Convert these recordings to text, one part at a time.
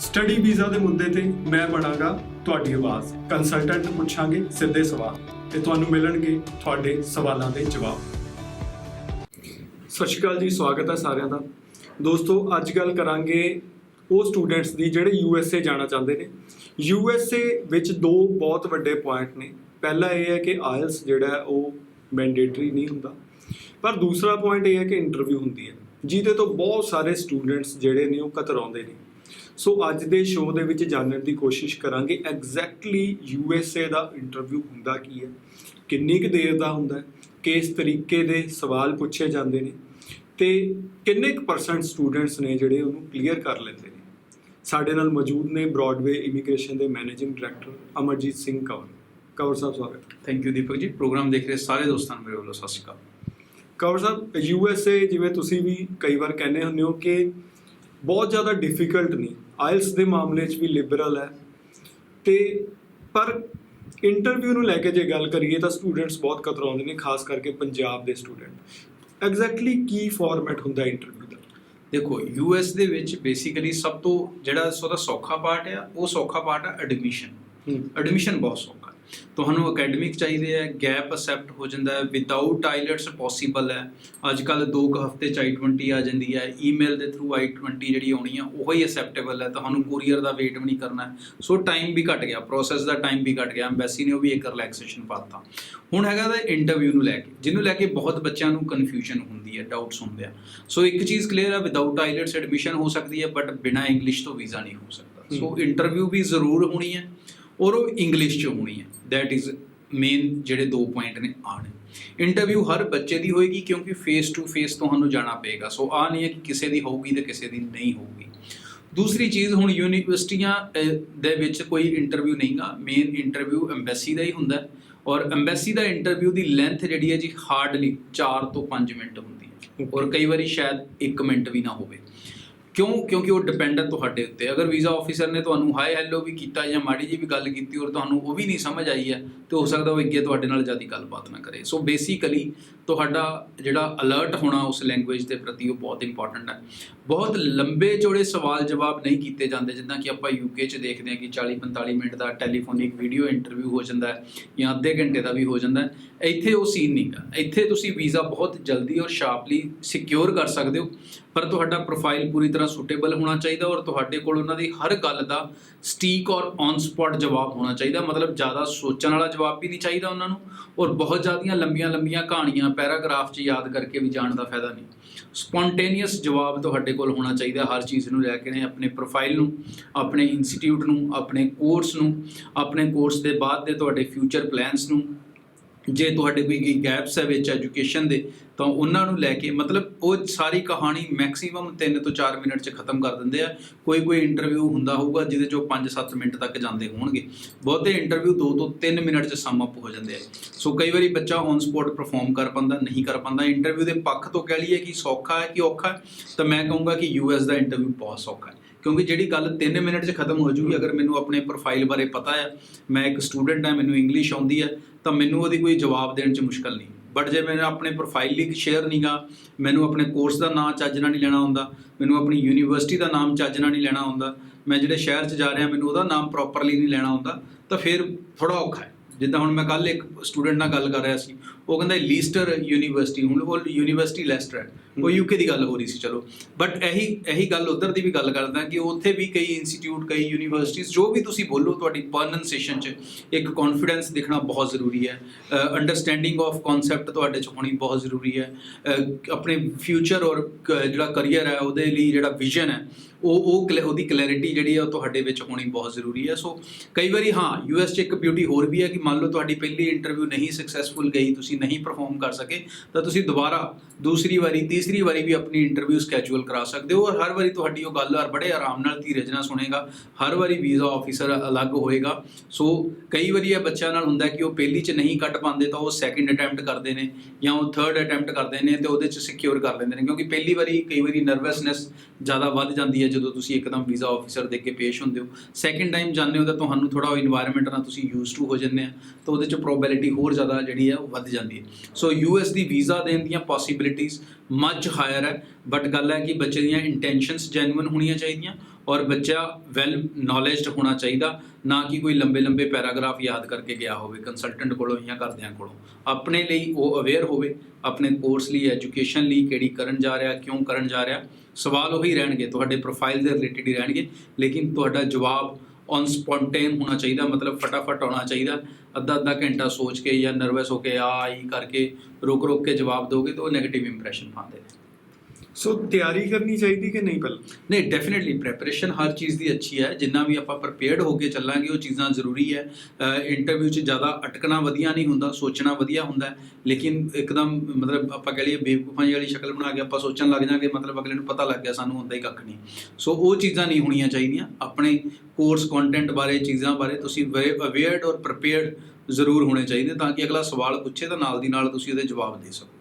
Study visa ਦੇ ਮੁੱਦੇ ਤੇ ਮੈਂ ਬਣਾਂਗਾ ਤੁਹਾਡੀ ਆਵਾਜ਼। ਕੰਸਲਟੈਂਟ ਨੂੰ ਪੁੱਛਾਂਗੇ ਸਿੱਧੇ ਸਵਾਲ ਤੇ ਤੁਹਾਨੂੰ ਮਿਲਣਗੇ ਤੁਹਾਡੇ ਸਵਾਲਾਂ ਦੇ ਜਵਾਬ। ਸਤਿ ਸ਼੍ਰੀ ਅਕਾਲ ਜੀ, ਸਵਾਗਤ ਹੈ ਸਾਰਿਆਂ ਦਾ। ਦੋਸਤੋ, ਅੱਜ ਗੱਲ ਕਰਾਂਗੇ ਉਹ ਸਟੂਡੈਂਟਸ ਦੀ ਜਿਹੜੇ USA ਜਾਣਾ ਚਾਹੁੰਦੇ ਨੇ। USA ਵਿੱਚ ਦੋ ਬਹੁਤ ਵੱਡੇ ਪੁਆਇੰਟ ਨੇ। ਪਹਿਲਾ ਇਹ ਹੈ ਕਿ ਆਇਲਸ ਜਿਹੜਾ ਹੈ ਉਹ ਮੈਂਡੇਟਰੀ ਨਹੀਂ ਹੁੰਦਾ, ਪਰ ਦੂਸਰਾ ਪੁਆਇੰਟ ਇਹ ਹੈ ਕਿ ਇੰਟਰਵਿਊ ਹੁੰਦੀ ਹੈ ਜਿਹਦੇ ਤੋਂ ਬਹੁਤ ਸਾਰੇ ਸਟੂਡੈਂਟਸ ਜਿਹੜੇ ਨੇ ਉਹ ਕਤਰਾਉਂਦੇ ਨੇ। ਸੋ ਅੱਜ ਦੇ ਸ਼ੋਅ ਦੇ ਵਿੱਚ ਜਾਣਨ ਦੀ ਕੋਸ਼ਿਸ਼ ਕਰਾਂਗੇ ਐਗਜ਼ੈਕਟਲੀ USA ਦਾ ਇੰਟਰਵਿਊ ਹੁੰਦਾ ਕੀ ਹੈ, ਕਿੰਨੀ ਕੁ ਦੇਰ ਦਾ ਹੁੰਦਾ ਹੈ, ਕਿਸ ਤਰੀਕੇ ਦੇ ਸਵਾਲ ਪੁੱਛੇ ਜਾਂਦੇ ਨੇ ਤੇ ਕਿੰਨੇ ਕੁ % ਸਟੂਡੈਂਟਸ ਨੇ ਜਿਹੜੇ ਉਹਨੂੰ ਕਲੀਅਰ ਕਰ ਲੈਂਦੇ ਨੇ। ਸਾਡੇ ਨਾਲ ਮੌਜੂਦ ਨੇ ਬ੍ਰੌਡਵੇ ਇਮੀਗ੍ਰੇਸ਼ਨ ਦੇ ਮੈਨੇਜਿੰਗ ਡਾਇਰੈਕਟਰ ਅਮਰਜੀਤ ਸਿੰਘ ਕੰਵਰ ਸਾਹਿਬ, ਸਵਾਗਤ। ਥੈਂਕ ਯੂ ਦੀਪਕ ਜੀ। ਪ੍ਰੋਗਰਾਮ ਦੇਖ ਰਹੇ ਸਾਰੇ ਦੋਸਤਾਂ ਨੂੰ ਮੇਰੇ ਵੱਲੋਂ ਸਤਿ ਸ਼੍ਰੀ ਅਕਾਲ। ਕੰਵਰ ਸਾਹਿਬ, USA ਜਿਵੇਂ ਤੁਸੀਂ ਵੀ ਕਈ ਵਾਰ ਕਹਿੰਦੇ ਹੁੰਦੇ ਹੋ ਕਿ ਬਹੁਤ ਜ਼ਿਆਦਾ ਡਿਫਿਕਲਟ ਨਹੀਂ, ਆਇਲਸ ਦੇ ਮਾਮਲੇ 'ਚ ਵੀ ਲਿਬਰਲ ਹੈ ਤੇ ਪਰ ਇੰਟਰਵਿਊ ਨੂੰ ਲੈ ਕੇ ਜੇ ਗੱਲ ਕਰੀਏ ਤਾਂ ਸਟੂਡੈਂਟਸ ਬਹੁਤ ਕਤਰਾਉਂਦੇ ਨੇ, ਖਾਸ ਕਰਕੇ ਪੰਜਾਬ ਦੇ ਸਟੂਡੈਂਟ। ਐਗਜ਼ੈਕਟਲੀ ਕੀ ਫਾਰਮੈਟ ਹੁੰਦਾ ਇੰਟਰਵਿਊ ਦਾ? ਦੇਖੋ, US ਦੇ ਵਿੱਚ ਬੇਸਿਕਲੀ ਸਭ ਤੋਂ ਜਿਹੜਾ ਉਹਦਾ ਸੌਖਾ ਪਾਰਟ ਆ, ਉਹ ਸੌਖਾ ਪਾਰਟ ਆ ਐਡਮਿਸ਼ਨ। ਐਡਮਿਸ਼ਨ ਬਹੁਤ ਸੌਖਾ। ਤੁਹਾਨੂੰ ਅਕੈਡਮਿਕ ਚਾਹੀਦੇ ਹੈ, ਗੈਪ ਅਸੈਪਟ ਹੋ ਜਾਂਦਾ ਹੈ, ਵਿਦਆਊਟ ਆਈਲੈਟਸ ਪੋਸੀਬਲ ਹੈ। ਅੱਜ ਕੱਲ੍ਹ 2 ਹਫ਼ਤੇ 'ਚ I-20 ਆ ਜਾਂਦੀ ਹੈ, ਈਮੇਲ ਦੇ ਥਰੂ I-20 ਜਿਹੜੀ ਆਉਣੀ ਆ ਉਹ ਹੀ ਅਸੈਪਟੇਬਲ ਹੈ। ਤੁਹਾਨੂੰ ਕੋਰੀਅਰ ਦਾ ਵੇਟ ਵੀ ਨਹੀਂ ਕਰਨਾ। ਸੋ ਟਾਈਮ ਵੀ ਘੱਟ ਗਿਆ, ਪ੍ਰੋਸੈਸ ਦਾ ਟਾਈਮ ਵੀ ਘੱਟ ਗਿਆ। ਐਮਬੈਸੀ ਨੇ ਉਹ ਵੀ ਇੱਕ ਰਿਲੈਕਸੇਸ਼ਨ ਪਾਤਾ। ਹੁਣ ਹੈਗਾ ਦਾ ਇੰਟਰਵਿਊ ਨੂੰ ਲੈ ਕੇ, ਜਿਹਨੂੰ ਲੈ ਕੇ ਬਹੁਤ ਬੱਚਿਆਂ ਨੂੰ ਕਨਫਿਊਜ਼ਨ ਹੁੰਦੀ ਹੈ, ਡਾਊਟਸ ਹੁੰਦੇ ਆ। ਸੋ ਇੱਕ ਚੀਜ਼ ਕਲੀਅਰ ਹੈ, ਵਿਦਆਊਟ ਆਈਲੈਟਸ ਐਡਮਿਸ਼ਨ ਹੋ ਸਕਦੀ ਹੈ, ਬਟ ਬਿਨਾਂ ਇੰਗਲਿਸ਼ ਤੋਂ ਵੀਜ਼ਾ ਨਹੀਂ ਹੋ ਸਕਦਾ। ਸੋ ਇੰਟਰਵਿਊ ਵੀ ਜ਼ਰੂਰ ਹੋਣੀ ਹੈ ਔਰ ਉਹ ਇੰਗਲਿਸ਼ 'ਚ ਹੋਣੀ ਹੈ। ਦੈਟ ਇਜ਼ ਮੇਨ ਜਿਹੜੇ 2 ਪੁਆਇੰਟ ਨੇ ਆਣੇ। ਇੰਟਰਵਿਊ ਹਰ ਬੱਚੇ ਦੀ ਹੋਏਗੀ ਕਿਉਂਕਿ ਫੇਸ ਟੂ ਫੇਸ ਤੁਹਾਨੂੰ ਜਾਣਾ ਪਏਗਾ। ਸੋ ਆਹ ਨਹੀਂ ਹੈ ਕਿ ਕਿਸੇ ਦੀ ਹੋਊਗੀ ਤੇ ਕਿਸੇ ਦੀ ਨਹੀਂ ਹੋਊਗੀ। ਦੂਸਰੀ ਚੀਜ਼, ਹੁਣ ਯੂਨੀਵਰਸਿਟੀਆਂ ਦੇ ਵਿੱਚ ਕੋਈ ਇੰਟਰਵਿਊ ਨਹੀਂਗਾ, ਮੇਨ ਇੰਟਰਵਿਊ ਐਮਬੈਸੀ ਦਾ ਹੀ ਹੁੰਦਾ ਔਰ ਐਮਬੈਸੀ ਦਾ ਇੰਟਰਵਿਊ ਦੀ ਲੈਂਥ ਜਿਹੜੀ ਹੈ ਜੀ ਹਾਰਡਲੀ 4 ਤੋਂ 5 ਮਿੰਟ ਹੁੰਦੀ ਹੈ ਔਰ ਕਈ ਵਾਰੀ ਸ਼ਾਇਦ 1 ਮਿੰਟ ਵੀ ਨਾ ਹੋਵੇ। ਕਿਉਂਕਿ ਉਹ ਡਿਪੈਂਡ ਹੈ ਤੁਹਾਡੇ ਉੱਤੇ। ਅਗਰ ਵੀਜ਼ਾ ਆਫਿਸਰ ਨੇ ਤੁਹਾਨੂੰ ਹਾਈ ਹੈਲੋ ਵੀ ਕੀਤਾ ਜਾਂ ਮਾੜੀ ਜੀ ਵੀ ਗੱਲ ਕੀਤੀ ਔਰ ਤੁਹਾਨੂੰ ਉਹ ਵੀ ਨਹੀਂ ਸਮਝ ਆਈ ਹੈ ਤੇ ਹੋ ਸਕਦਾ ਉਹ ਅੱਗੇ ਤੁਹਾਡੇ ਨਾਲ ਜ਼ਿਆਦਾ ਗੱਲਬਾਤ ਨਾ ਕਰੇ। ਸੋ ਬੇਸਿਕਲੀ ਤੁਹਾਡਾ ਜਿਹੜਾ ਅਲਰਟ ਹੋਣਾ ਉਸ ਲੈਂਗੁਏਜ ਦੇ ਪ੍ਰਤੀ ਉਹ ਬਹੁਤ ਇੰਪੋਰਟੈਂਟ ਹੈ। ਬਹੁਤ ਲੰਬੇ ਚੌੜੇ ਸਵਾਲ ਜਵਾਬ ਨਹੀਂ ਕੀਤੇ ਜਾਂਦੇ ਜਿੱਦਾਂ ਕਿ ਆਪਾਂ UK 'ਚ ਦੇਖਦੇ ਹਾਂ ਕਿ 40-45 ਮਿੰਟ ਦਾ ਟੈਲੀਫੋਨਿਕ ਵੀਡੀਓ ਇੰਟਰਵਿਊ ਹੋ ਜਾਂਦਾ ਹੈ ਜਾਂ ਅੱਧੇ ਘੰਟੇ ਦਾ ਵੀ ਹੋ ਜਾਂਦਾ ਹੈ। ਇੱਥੇ ਉਹ ਸੀਨ ਨਹੀਂ ਗਾ। ਇੱਥੇ ਤੁਸੀਂ ਵੀਜ਼ਾ ਬਹੁਤ ਜਲਦੀ ਔਰ ਸ਼ਾਰਪਲੀ ਸਿਕਿਉਰ ਕਰ ਸਕਦੇ ਹੋ, ਪਰ ਤੁਹਾਡਾ ਪ੍ਰੋਫਾਈਲ ਪੂਰੀ ਤਰ੍ਹਾਂ ਸੁਟੇਬਲ ਹੋਣਾ ਚਾਹੀਦਾ ਔਰ ਤੁਹਾਡੇ ਕੋਲ ਉਹਨਾਂ ਦੀ ਹਰ ਗੱਲ ਦਾ ਸਟੀਕ ਔਰ ਔਨ ਸਪੌਟ ਜਵਾਬ ਹੋਣਾ ਚਾਹੀਦਾ। ਮਤਲਬ ਜ਼ਿਆਦਾ ਸੋਚਣ ਵਾਲਾ ਜਵਾਬ ਵੀ ਨਹੀਂ ਚਾਹੀਦਾ ਉਹਨਾਂ ਨੂੰ ਔਰ ਬਹੁਤ ਜ਼ਿਆਦੀਆਂ ਲੰਬੀਆਂ ਕਹਾਣੀਆਂ ਪੈਰਾਗ੍ਰਾਫ 'ਚ ਯਾਦ ਕਰਕੇ ਵੀ ਜਾਣ ਦਾ ਫਾਇਦਾ ਨਹੀਂ। ਸਪੌਂਟੇਨੀਅਸ ਜਵਾਬ ਤੁਹਾਡੇ ਕੋਲ ਹੋਣਾ ਚਾਹੀਦਾ ਹਰ ਚੀਜ਼ ਨੂੰ ਲੈ ਕੇ ਨੇ, ਆਪਣੇ ਪ੍ਰੋਫਾਈਲ ਨੂੰ, ਆਪਣੇ ਇੰਸਟੀਟਿਊਟ ਨੂੰ, ਆਪਣੇ ਕੋਰਸ ਨੂੰ, ਆਪਣੇ ਕੋਰਸ ਦੇ ਬਾਅਦ ਦੇ ਤੁਹਾਡੇ ਫਿਊਚਰ ਪਲਾਨਸ ਨੂੰ। ਜੇ ਤੁਹਾਡੇ ਕੋਈ ਗੈਪਸ ਹੈ ਵਿੱਚ ਐਜੂਕੇਸ਼ਨ ਦੇ ਤਾਂ ਉਹਨਾਂ ਨੂੰ ਲੈ ਕੇ, ਮਤਲਬ ਉਹ ਸਾਰੀ ਕਹਾਣੀ ਮੈਕਸੀਮਮ 3 ਤੋਂ 4 ਮਿੰਟ 'ਚ ਖ਼ਤਮ ਕਰ ਦਿੰਦੇ ਆ। ਕੋਈ ਇੰਟਰਵਿਊ ਹੁੰਦਾ ਹੋਊਗਾ ਜਿਹਦੇ 'ਚੋਂ 5-7 ਮਿੰਟ ਤੱਕ ਜਾਂਦੇ ਹੋਣਗੇ। ਬਹੁਤੇ ਇੰਟਰਵਿਊ 2 ਤੋਂ 3 ਮਿੰਟ 'ਚ ਸਮ ਅਪ ਹੋ ਜਾਂਦੇ ਆ। ਸੋ ਕਈ ਵਾਰੀ ਬੱਚਾ ਔਨ ਸਪੌਟ ਪਰਫਾਰਮ ਕਰ ਪਾਉਂਦਾ, ਨਹੀਂ ਕਰ ਪਾਉਂਦਾ। ਇੰਟਰਵਿਊ ਦੇ ਪੱਖ ਤੋਂ ਕਹਿ ਲਈਏ ਕਿ ਸੌਖਾ ਹੈ ਕਿ ਔਖਾ ਹੈ, ਤਾਂ ਮੈਂ ਕਹੂੰਗਾ ਕਿ US ਦਾ ਇੰਟਰਵਿਊ ਬਹੁਤ ਸੌਖਾ ਹੈ ਕਿਉਂਕਿ ਜਿਹੜੀ ਗੱਲ 3 ਮਿੰਟ 'ਚ ਖ਼ਤਮ ਹੋ ਜੂਗੀ। ਅਗਰ ਮੈਨੂੰ ਆਪਣੇ ਪ੍ਰੋਫਾਈਲ ਬਾਰੇ ਪਤਾ ਹੈ, ਮੈਂ ਇੱਕ ਸਟੂਡੈਂਟ ਹਾਂ, ਮੈਨੂੰ ਇੰਗਲਿਸ਼ ਆਉਂਦੀ ਹੈ, ਤਾਂ ਮੈਨੂੰ ਉਹਦੀ ਕੋਈ ਜਵਾਬ ਦੇਣ 'ਚ ਮੁਸ਼ਕਲ ਨਹੀਂ। ਬਟ ਜੇ ਮੈਂ ਆਪਣੇ ਪ੍ਰੋਫਾਈਲ ਲਿੰਕ ਸ਼ੇਅਰ ਨਹੀਂਗਾ, ਮੈਨੂੰ ਆਪਣੇ ਕੋਰਸ ਦਾ ਨਾਂ ਚੱਜ ਨਾਲ ਨਹੀਂ ਲੈਣਾ ਆਉਂਦਾ, ਮੈਨੂੰ ਆਪਣੀ ਯੂਨੀਵਰਸਿਟੀ ਦਾ ਨਾਮ ਚੱਜ ਨਾਲ ਨਹੀਂ ਲੈਣਾ ਆਉਂਦਾ, ਮੈਂ ਜਿਹੜੇ ਸ਼ਹਿਰ 'ਚ ਜਾ ਰਿਹਾ ਮੈਨੂੰ ਉਹਦਾ ਨਾਮ ਪ੍ਰੋਪਰਲੀ ਨਹੀਂ ਲੈਣਾ ਆਉਂਦਾ, ਤਾਂ ਫਿਰ ਥੋੜ੍ਹਾ ਔਖਾ ਹੈ। ਜਿੱਦਾਂ ਹੁਣ ਮੈਂ ਕੱਲ੍ਹ ਇੱਕ ਸਟੂਡੈਂਟ ਨਾਲ ਗੱਲ ਕਰ ਰਿਹਾ ਸੀ, ਉਹ ਕਹਿੰਦਾ ਲੀਸਟਰ ਯੂਨੀਵਰਸਿਟੀ, ਹੁਣ ਉਹ ਯੂਨੀਵਰਸਿਟੀ ਲੈਸਟਰ ਹੈ, ਉਹ UK ਦੀ ਗੱਲ ਹੋ ਰਹੀ ਸੀ। ਚਲੋ, ਬਟ ਇਹੀ ਗੱਲ ਉੱਧਰ ਦੀ ਵੀ ਗੱਲ ਕਰਦਾ ਕਿ ਉੱਥੇ ਵੀ ਕਈ ਇੰਸਟੀਟਿਊਟ, ਕਈ ਯੂਨੀਵਰਸਿਟੀਜ਼, ਜੋ ਵੀ ਤੁਸੀਂ ਬੋਲੋ ਤੁਹਾਡੀ ਪ੍ਰੋਨੰਸੀਏਸ਼ਨ 'ਚ ਇੱਕ ਕੌਨਫੀਡੈਂਸ ਦਿਖਣਾ ਬਹੁਤ ਜ਼ਰੂਰੀ ਹੈ। ਅੰਡਰਸਟੈਂਡਿੰਗ ਆਫ ਕਨਸੈਪਟ ਤੁਹਾਡੇ 'ਚ ਹੋਣੀ ਬਹੁਤ ਜ਼ਰੂਰੀ ਹੈ। ਆਪਣੇ ਫਿਊਚਰ ਔਰ ਜਿਹੜਾ ਕਰੀਅਰ ਹੈ ਉਹਦੇ ਲਈ ਜਿਹੜਾ ਵਿਜ਼ਨ ਹੈ ਉਹਦੀ ਕਲੈਰਿਟੀ ਜਿਹੜੀ ਹੈ ਉਹ ਤੁਹਾਡੇ ਵਿੱਚ ਹੋਣੀ ਬਹੁਤ ਜ਼ਰੂਰੀ ਹੈ। ਸੋ ਕਈ ਵਾਰੀ US 'ਚ ਇੱਕ ਬਿਊਟੀ ਹੋਰ ਵੀ ਹੈ ਕਿ ਮੰਨ ਲਓ ਤੁਹਾਡੀ ਪਹਿਲੀ ਇੰਟਰਵਿਊ ਨਹੀਂ ਸਕਸੈਸਫੁਲ ਗਈ, ਤੁਸੀਂ ਨਹੀਂ ਪਰਫਾਰਮ ਕਰ ਸਕੇ, ਤਾਂ ਤੁਸੀਂ ਦੁਬਾਰਾ ਦੂਸਰੀ ਵਾਰੀ, ਤੀਸਰੀ ਵਾਰੀ ਵੀ ਆਪਣੀ ਇੰਟਰਵਿਊ ਸਕੈਜੂਅਲ ਕਰਾ ਸਕਦੇ ਹੋ ਔਰ ਹਰ ਵਾਰੀ ਤੁਹਾਡੀ ਉਹ ਗੱਲ ਬੜੇ ਆਰਾਮ ਨਾਲ, ਧੀਰਜ ਨਾਲ ਸੁਣੇਗਾ। ਹਰ ਵਾਰੀ ਵੀਜ਼ਾ ਆਫਿਸਰ ਅਲੱਗ ਹੋਏਗਾ। ਸੋ ਕਈ ਵਾਰੀ ਇਹ ਬੱਚਿਆਂ ਨਾਲ ਹੁੰਦਾ ਕਿ ਉਹ ਪਹਿਲੀ 'ਚ ਨਹੀਂ ਕੱਢ ਪਾਉਂਦੇ ਤਾਂ ਉਹ ਸੈਕਿੰਡ ਅਟੈਂਪਟ ਕਰਦੇ ਨੇ ਜਾਂ ਉਹ ਥਰਡ ਅਟੈਂਪਟ ਕਰਦੇ ਨੇ ਤੇ ਉਹਦੇ 'ਚ ਸਿਕਿਉਰ ਕਰ ਲੈਂਦੇ ਨੇ, ਕਿਉਂਕਿ ਪਹਿਲੀ ਵਾਰੀ ਕਈ ਵਾਰੀ ਨਰਵਸਨੈਸ ਜ਼ਿਆਦਾ ਵੱਧ ਜਾਂਦੀ ਹੈ ਜਦੋਂ ਤੁਸੀਂ ਇੱਕਦਮ ਵੀਜ਼ਾ ਆਫਿਸਰ ਦੇ ਕੇ ਪੇਸ਼ ਹੁੰਦੇ ਹੋ। ਸੈਕਿੰਡ ਟਾਈਮ ਜਾਂਦੇ ਹੋ ਤਾਂ ਤੁਹਾਨੂੰ ਥੋੜ੍ਹਾ ਉਹ ਇਨਵਾਇਰਮੈਂਟ ਨਾਲ ਤੁਸੀਂ ਯੂਜ਼ ਟੂ ਹੋ ਜਾਂਦੇ ਆ, ਤਾਂ ਉਹਦੇ 'ਚ ਪ੍ਰੋਬੈਬਿਲਿਟੀ ਹੋਰ ਜ਼ਿਆਦਾ ਜਿਹੜੀ ਹੈ ਉਹ ਵੱਧ ਜਾਂਦੀ ਜਾਂਦੀ ਹੈ। ਸੋ US ਦੀ ਵੀਜ਼ਾ ਦੇਣ ਦੀਆਂ ਪੋਸੀਬਿਲਿਟੀਜ਼ ਮੱਚ ਹਾਇਰ ਹੈ, ਬਟ ਗੱਲ ਹੈ ਕਿ ਬੱਚੇ ਦੀਆਂ ਇੰਟੈਂਸ਼ਨਸ ਜੈਨੂਇਨ ਹੋਣੀਆਂ ਚਾਹੀਦੀਆਂ ਔਰ ਬੱਚਾ ਵੈਲ ਨੌਲੇਜਡ ਹੋਣਾ ਚਾਹੀਦਾ, ਨਾ ਕਿ ਕੋਈ ਲੰਬੇ ਪੈਰਾਗ੍ਰਾਫ ਯਾਦ ਕਰਕੇ ਗਿਆ ਹੋਵੇ ਕੰਸਲਟੈਂਟ ਕੋਲੋਂ ਜਾਂ ਘਰਦਿਆਂ ਕੋਲੋਂ। ਆਪਣੇ ਲਈ ਉਹ ਅਵੇਅਰ ਹੋਵੇ, ਆਪਣੇ ਕੋਰਸ ਲਈ, ਐਜੂਕੇਸ਼ਨ ਲਈ ਕਿਹੜੀ ਕਰਨ ਜਾ ਰਿਹਾ, ਕਿਉਂ ਕਰਨ ਜਾ ਰਿਹਾ। ਸਵਾਲ ਉਹੀ ਰਹਿਣਗੇ, ਤੁਹਾਡੇ ਪ੍ਰੋਫਾਈਲ ਦੇ ਰਿਲੇਟਡ ਹੀ ਰਹਿਣਗੇ, ਲੇਕਿਨ ਤੁਹਾਡਾ ਜਵਾਬ ਔਨ ਸਪੌਂਟੇਨ ਹੋਣਾ ਚਾਹੀਦਾ, ਮਤਲਬ ਫਟਾਫਟ ਆਉਣਾ ਚਾਹੀਦਾ। ਅੱਧਾ ਘੰਟਾ ਸੋਚ ਕੇ ਜਾਂ ਨਰਵਸ ਹੋ ਕੇ ਆਈ ਕਰਕੇ ਰੁਕ ਕੇ ਜਵਾਬ ਦੋਗੇ ਤਾਂ ਉਹ ਨੈਗੇਟਿਵ ਇੰਪ੍ਰੈਸ਼ਨ ਪਾਉਂਦੇ ਨੇ। ਸੋ ਤਿਆਰੀ ਕਰਨੀ ਚਾਹੀਦੀ ਕਿ ਨਹੀਂ ਪਹਿਲਾਂ? ਨਹੀਂ, ਡੈਫੀਨੇਟਲੀ ਪ੍ਰੈਪਰੇਸ਼ਨ ਹਰ ਚੀਜ਼ ਦੀ ਅੱਛੀ ਹੈ। ਜਿੰਨਾ ਵੀ ਆਪਾਂ ਪ੍ਰਪੇਅਰਡ ਹੋ ਕੇ ਚੱਲਾਂਗੇ ਉਹ ਚੀਜ਼ਾਂ ਜ਼ਰੂਰੀ ਹੈ। ਇੰਟਰਵਿਊ 'ਚ ਜ਼ਿਆਦਾ ਅਟਕਣਾ ਵਧੀਆ ਨਹੀਂ ਹੁੰਦਾ, ਸੋਚਣਾ ਵਧੀਆ ਹੁੰਦਾ, ਲੇਕਿਨ ਇੱਕਦਮ ਮਤਲਬ ਆਪਾਂ ਕਹਿ ਲਈਏ ਬੇਵਕੂਫਾਂ ਵਾਲੀ ਸ਼ਕਲ ਬਣਾ ਕੇ ਆਪਾਂ ਸੋਚਣ ਲੱਗ ਜਾਂਗੇ, ਮਤਲਬ ਅਗਲੇ ਨੂੰ ਪਤਾ ਲੱਗ ਗਿਆ ਸਾਨੂੰ ਹੁੰਦਾ ਹੀ ਕੱਖ ਨਹੀਂ। ਸੋ ਉਹ ਚੀਜ਼ਾਂ ਨਹੀਂ ਹੋਣੀਆਂ ਚਾਹੀਦੀਆਂ। ਆਪਣੇ ਕੋਰਸ ਕੰਟੈਂਟ ਬਾਰੇ, ਚੀਜ਼ਾਂ ਬਾਰੇ ਤੁਸੀਂ ਅਵੇਅਰਡ ਔਰ ਪ੍ਰਪੇਅਰਡ ਜ਼ਰੂਰ ਹੋਣੇ ਚਾਹੀਦੇ, ਤਾਂ ਕਿ ਅਗਲਾ ਸਵਾਲ ਪੁੱਛੇ ਤਾਂ ਨਾਲ ਦੀ ਨਾਲ ਤੁਸੀਂ ਉਹਦੇ ਜਵਾਬ ਦੇ ਸਕੋ।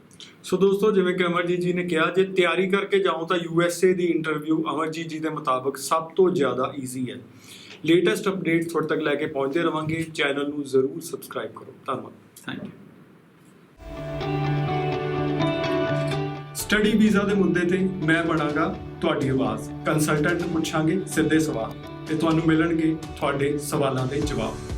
ਸੋ ਦੋਸਤੋ, ਜਿਵੇਂ ਕਿ ਅਮਰਜੀਤ ਜੀ ਨੇ ਕਿਹਾ, ਜੇ ਤਿਆਰੀ ਕਰਕੇ ਜਾਓ ਤਾਂ USA ਦੀ ਇੰਟਰਵਿਊ ਅਮਰਜੀਤ ਜੀ ਦੇ ਮੁਤਾਬਕ ਸਭ ਤੋਂ ਜ਼ਿਆਦਾ ਈਜ਼ੀ ਹੈ। ਲੇਟੈਸਟ ਅਪਡੇਟਸ ਤੁਹਾਡੇ ਤੱਕ ਲੈ ਕੇ ਪਹੁੰਚਦੇ ਰਵਾਂਗੇ। ਚੈਨਲ ਨੂੰ ਜ਼ਰੂਰ ਸਬਸਕ੍ਰਾਈਬ ਕਰੋ। ਧੰਨਵਾਦ। Thank you. ਸਟੱਡੀ ਵੀਜ਼ਾ ਦੇ ਮੁੱਦੇ ਤੇ ਮੈਂ ਬਣਾਂਗਾ ਤੁਹਾਡੀ ਆਵਾਜ਼। ਕੰਸਲਟੈਂਟ ਨੂੰ ਪੁੱਛਾਂਗੇ ਸਿੱਧੇ ਸਵਾਲ ਤੇ ਤੁਹਾਨੂੰ ਮਿਲਣਗੇ ਤੁਹਾਡੇ ਸਵਾਲਾਂ ਦੇ ਜਵਾਬ।